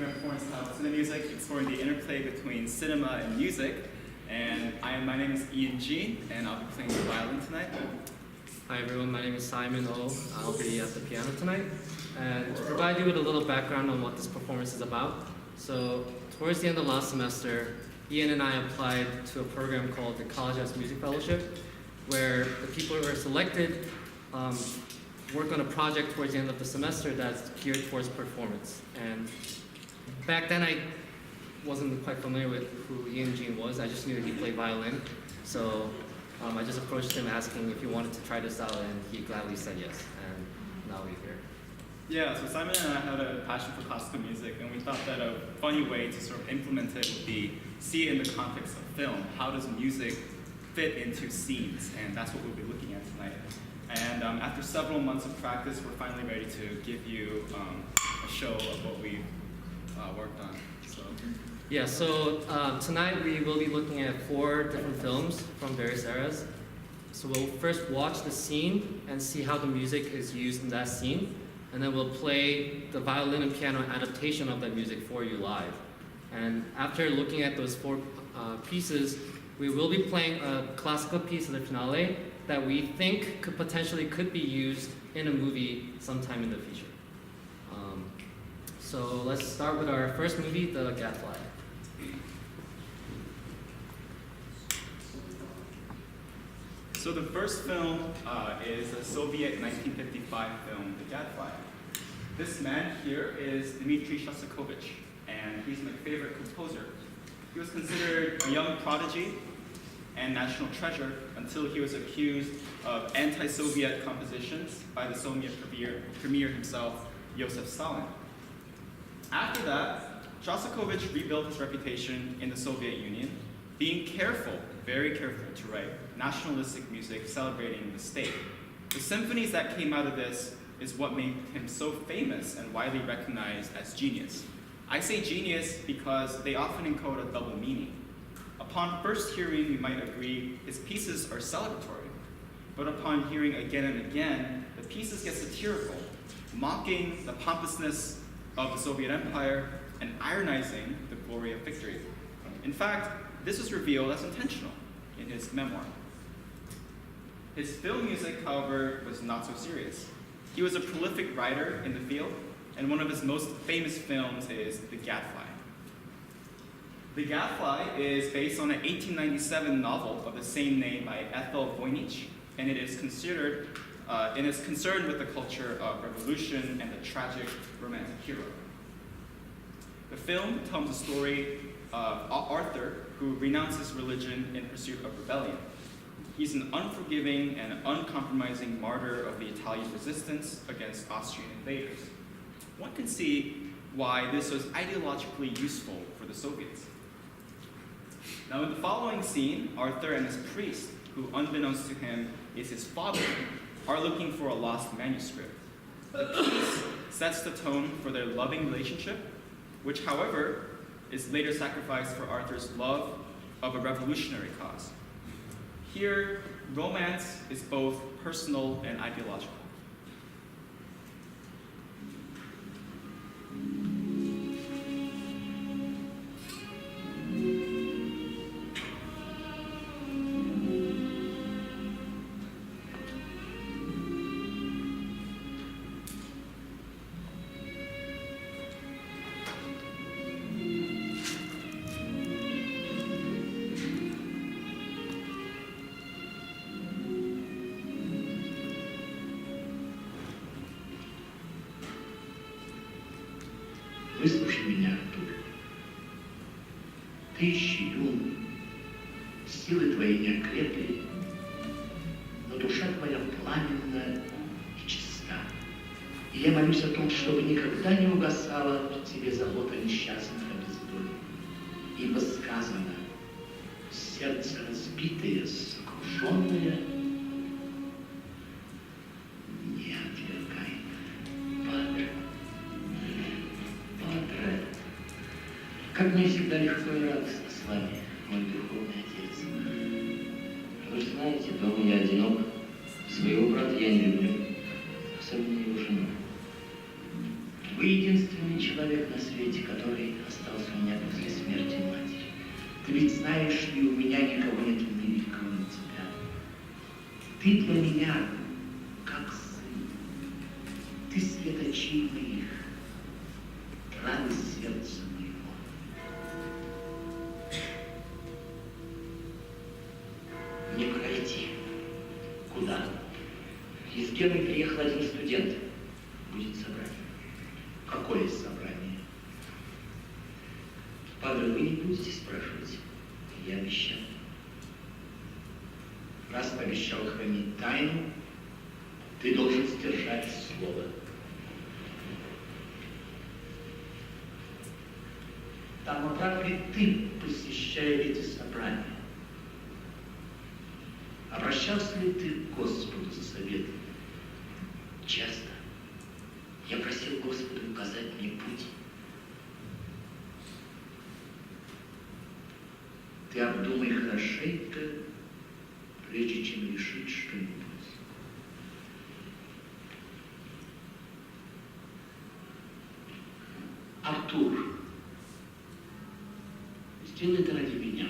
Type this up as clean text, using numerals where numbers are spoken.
doing a performance titled Cinema Music, exploring the interplay between cinema and music. And my name is Ian Jean, and I'll be playing the violin tonight. Hi everyone, my name is Simon O. I'll be at the piano tonight. And to provide you with a little background on what this performance is about. So, towards the end of last semester, Ian and I applied to a program called the College Arts Music Fellowship, where the people who are selected work on a project towards the end of the semester that's geared towards performance. And back then I wasn't quite familiar with who Ian Jean was. I just knew that he played violin. So I just approached him asking if he wanted to try this out, and he gladly said yes. And now we're here. Yeah, so Simon and I had a passion for classical music, and we thought that a funny way to sort of implement it would be see it in the context of film. How does music fit into scenes? And that's what we'll be looking at tonight. And after several months of practice, we're finally ready to give you a show of what we've worked on. So tonight we will be looking at 4 different films from various eras. So we'll first watch the scene and see how the music is used in that scene, and then we'll play the violin and piano adaptation of that music for you live. And after looking at those 4 pieces, we will be playing a classical piece of the finale that we think could be used in a movie sometime in the future. So let's start with our first movie, The Gadfly. So the first film is a Soviet 1955 film, The Gadfly. This man here is Dmitri Shostakovich, and he's my favorite composer. He was considered a young prodigy and national treasure until he was accused of anti-Soviet compositions by the Soviet premier himself, Joseph Stalin. After that, Shostakovich rebuilt his reputation in the Soviet Union, being careful, very careful, to write nationalistic music celebrating the state. The symphonies that came out of this is what made him so famous and widely recognized as genius. I say genius because they often encode a double meaning. Upon first hearing, we might agree his pieces are celebratory, but upon hearing again and again, the pieces get satirical, mocking the pompousness of the Soviet Empire and ironizing the glory of victory. In fact, this was revealed as intentional in his memoir. His film music, however, was not so serious. He was a prolific writer in the field, and one of his most famous films is The Gadfly. The Gadfly is based on an 1897 novel of the same name by Ethel Voynich, and it is concerned with the culture of revolution and the tragic romantic hero. The film tells the story of Arthur, who renounces religion in pursuit of rebellion. He's an unforgiving and uncompromising martyr of the Italian resistance against Austrian invaders. One can see why this was ideologically useful for the Soviets. Now, in the following scene, Arthur and his priest, who unbeknownst to him is his father, are looking for a lost manuscript. The piece sets the tone for their loving relationship, which, however, is later sacrificed for Arthur's love of a revolutionary cause. Here, romance is both personal and ideological. Выслушай меня, Артур. Ты еще юн, силы твои не окрепли, но душа твоя пламенна и чиста. И я молюсь о том, чтобы никогда не угасала в тебе забота несчастных обездоленных. Ибо сказано, сердце разбитое, сокрушенное, не отвергай. Падре. Как мне всегда легко и радостно с вами, мой духовный отец. Вы же знаете, дома я одинок, своего брата я не люблю, особенно его жену. Вы единственный человек на свете, который остался у меня после смерти матери. Ты ведь знаешь, и у меня никого нет в мире, кроме тебя. Ты для меня как сын. Ты свет очей моих, радость сердца моего. Не пройти. Куда? Из Гены приехал один студент. Будет собрание. Какое собрание? Павел, вы не будете спрашивать? Я обещал. Раз пообещал хранить тайну, ты должен сдержать слово. Там, прав ли ты, посещая эти собрания? Обращался ли ты к Господу за советом? Часто. Я просил Господа указать мне путь. Ты обдумай хорошенько, прежде чем решить что-нибудь. Артур, сделай это ради меня.